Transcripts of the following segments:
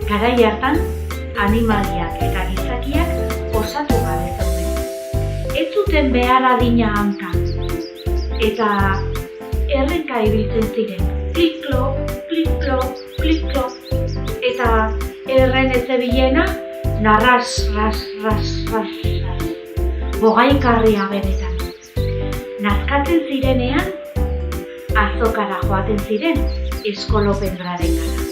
Garai hartan, animaliak eta gizakiak osatu gabe zeuden. Ez zuten behar adina hanka. Eta errenka ibiltzen ziren. Klik-klop, klik-klop, klik-klop. Eta erren ez zebilena, narras, ras, ras, ras, ras. Bogaikarria benetan. Nazkatzen zirenean, azokara joaten ziren eskolopendraren gara.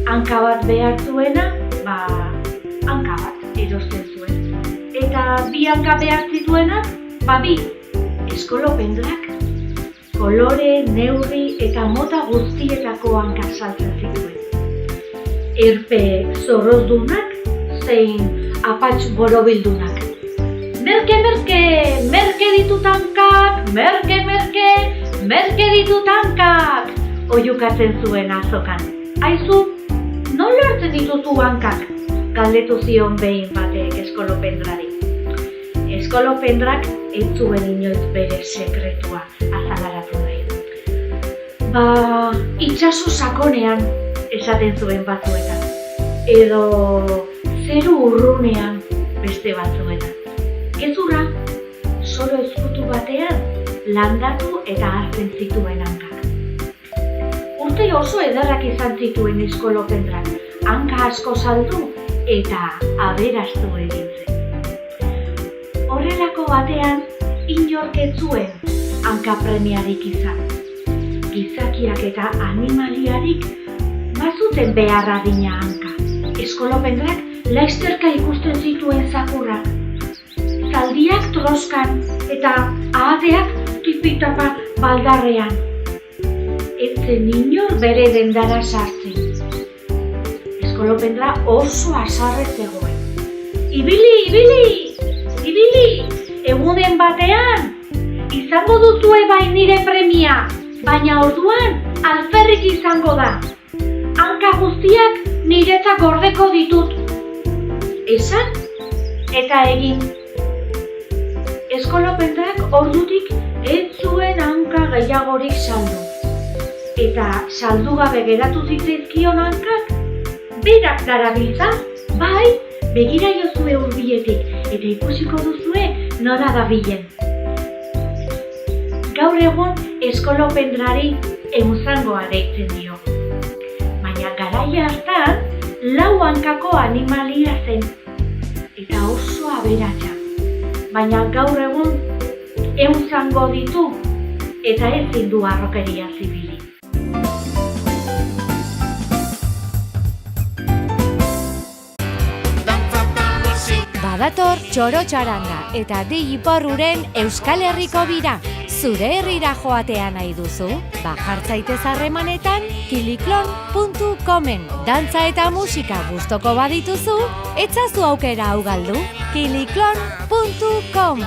Hanka bat behar zuena, hanka bat erosten zuen. Eta bi hanka behar zituenak, bi eskolopendrak. Kolore, neurri eta mota guztietako hankak saltzen zituen. Erpe zorrozdunak, zein apatx borobildunak. Merke, merke, merke ditut hankak, merke, merke, merke ditut hankak, oihukatzen zuen azokan. Aizu, nola hartzen dituzu hankak? Galdetu zion behin batek eskolopendrari. Eskolopendrak ez zuen inoiz bere sekretua azalaratu nahi. Itsaso sakonean esaten zuen batzuetan. Edo zeru urrunean beste batzuetan. Gezurra, solo ezkutu batean landatu eta hartzen zituen hankak. Urte oso ederrak izan zituen eskolopendrak, hanka asko saldu eta aberastu egin zen. Horrelako batean, inork ez zuen hanka premiarik izan. Gizakiak eta animaliarik bazuten behar adina hanka. Eskolopendrak laizterka ikusten zituen zakurrak. Zaldiak troskan eta ahateak tipitapa baldarrean. Ez zen inor bere dendara sartzen. Eskolopendra oso haserre zegoen. Ibili, ibili, ibili, egunen batean, izango duzue bai nire premia, baina orduan alferrik izango da. Hanka guztiak niretzat gordeko ditut. Esan eta egin. Eskolopendrak ordutik ez zuen hanka gehiagorik saldu. Eta saldu gabe geratu zitzaizkion hankak, berak darabiltza, bai, begira jozue hurbiletik, eta ikusiko duzue nora dabilen. Gaur egun eskolopendrari ehunzangoa deitzen dio. Baina garai hartan, 4 hankako animalia zen, eta oso aberatsa. Baina gaur egun ehunzango ditu, eta ezin du harrokeria zibili. Badator txoro txaranga eta di iporruren Euskal Herriko bira. Zure herrira joatea nahi duzu? Jartzaitez harremanetan kiliklon.comen. Dantza eta musika gustoko badituzu, etzazu aukera hau galdu. kiliklon.com